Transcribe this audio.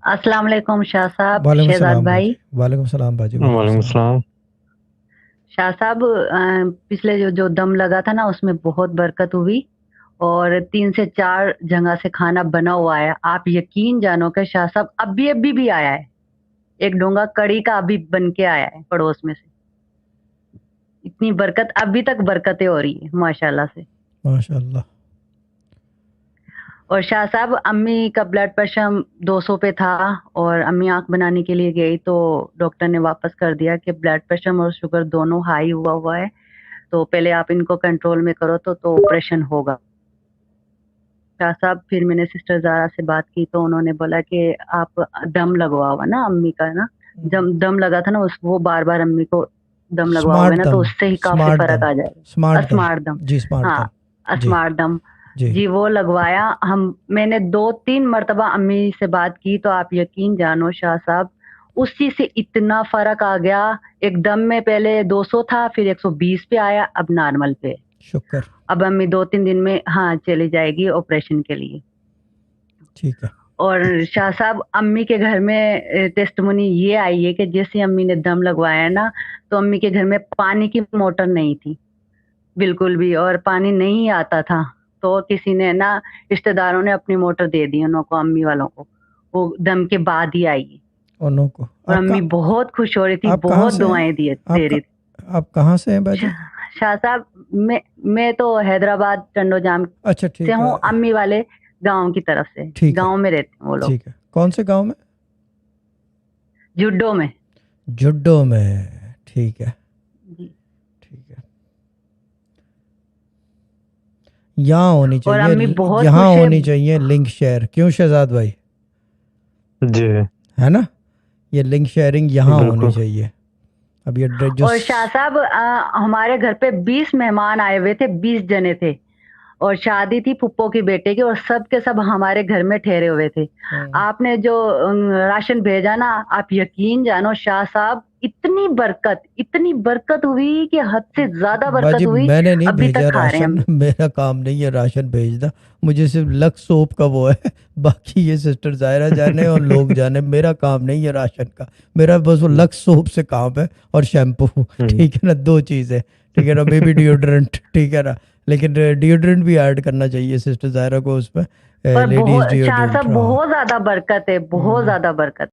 السلام علیکم شاہ صاحب، وعلیکم شہزاد السلام باجی، بھائی۔ وعلیکم السلام باجی، وعلیکم وعلیکم السلام۔ السلام۔ شاہ صاحب پچھلے جو دم لگا تھا نا، اس میں بہت برکت ہوئی اور 3 سے 4 جگہ سے کھانا بنا ہوا ہے۔ آپ یقین جانو کہ شاہ صاحب ابھی بھی آیا ہے، ایک ڈونگا کڑی کا ابھی بن کے آیا ہے پڑوس میں سے۔ اتنی برکت، ابھی تک برکتیں ہو رہی ہیں ماشاء اللہ سے۔ ماشاء اللہ۔ اور شاہ صاحب امی کا بلڈ پریشر 200 پہ تھا، اور امی آنکھ بنانے کے لیے گئی تو ڈاکٹر نے واپس کر دیا کہ بلڈ پریشر اور شوگر دونوں ہائی ہوا ہے، تو پہلے آپ ان کو کنٹرول میں کرو تو آپریشن ہوگا۔ شاہ صاحب پھر میں نے سسٹر زارا سے بات کی تو انہوں نے بولا کہ آپ دم لگوا ہوا نا امی کا نا، دم لگا تھا نا، وہ بار بار امی کو دم لگوا ہوئے نا، تو اس سے ہی کافی فرق آ جائے گا۔ اسمارٹ دم، جی اسمارٹ ہاں دم، جی اسمارٹ دم جی جی، وہ لگوایا۔ میں نے 2-3 مرتبہ امی سے بات کی تو آپ یقین جانو شاہ صاحب اسی سے اتنا فرق آ گیا۔ ایک دم میں پہلے 200 تھا، پھر 120 پہ آیا، اب نارمل پہ۔ شکر، اب امی 2-3 دن میں چلی جائے گی آپریشن کے لیے۔ ٹھیک ہے۔ اور شاہ صاحب امی کے گھر میں ٹیسٹمونی یہ آئی ہے کہ جیسے امی نے دم لگوایا نا، تو امی کے گھر میں پانی کی موٹر نہیں تھی بالکل بھی، اور پانی نہیں آتا تھا، تو کسی نے نا رشتہ داروں نے اپنی موٹر دے دی انہوں کو، امی والوں کو، وہ دم کے بعد ہی آئی۔ انہوں کو اور امی بہت خوش ہو رہی تھی، آپ کہاں بہت سے ہیں؟ دعائیں دے رہی تھی۔ آپ کہاں سے ہیں باجی؟ شاہ صاحب میں تو حیدرآباد ٹنڈو جام اچھا سے ٹھیک ہے، ہوں، امی والے گاؤں کی طرف سے، ٹھیک ہے، گاؤں میں رہتے ہیں وہ لوگ، ٹھیک ہے۔ کون سے گاؤں میں؟ جڈو میں۔ جڈو میں، ٹھیک ہے، جی۔ ٹھیک ہے۔ یہاں ہونی اور چاہیے، امی بہت یہاں خوش ہے۔ ہونی چاہیے لنک شیئر، کیوں شہزاد بھائی؟ جی ہے نا، یہ لنک شیئرنگ یہاں بالکل۔ ہونی چاہیے۔ اب یہ جو اور شاہ صاحب ہمارے گھر پہ 20 مہمان آئے ہوئے تھے، 20 جنے تھے، اور شادی تھی پھپھو کی بیٹے کی، اور سب کے سب ہمارے گھر میں ٹھہرے ہوئے تھے۔ آپ نے جو راشن بھیجا نا، آپ یقین جانو شاہ صاحب اتنی برکت ہوئی کہ حد سے زیادہ برکت باجی ہوئی، میں نے نہیں ابھی بھیجا تک کھا رہے ہیں راشن، ہم۔ میرا کام نہیں ہے راشن بھیجنا، مجھے صرف لکس سوپ کا وہ ہے، باقی یہ سسٹر ظاہرہ جانے اور لوگ جانے، میرا کام نہیں ہے راشن کا، میرا بس وہ لکس سوپ سے کام ہے اور شیمپو، ٹھیک ہے نا، 2 چیزیں، ٹھیک ہے نا، بے بی ڈیوڈرنٹ، ٹھیک ہے نا، لیکن ڈیوڈرنٹ بھی ایڈ کرنا چاہیے سسٹر ظاہرہ کو اس میں، پر لیڈیز بہت شاہ ڈیوڈرنٹ۔ صاحب بہت زیادہ برکت ہے، بہت زیادہ برکت۔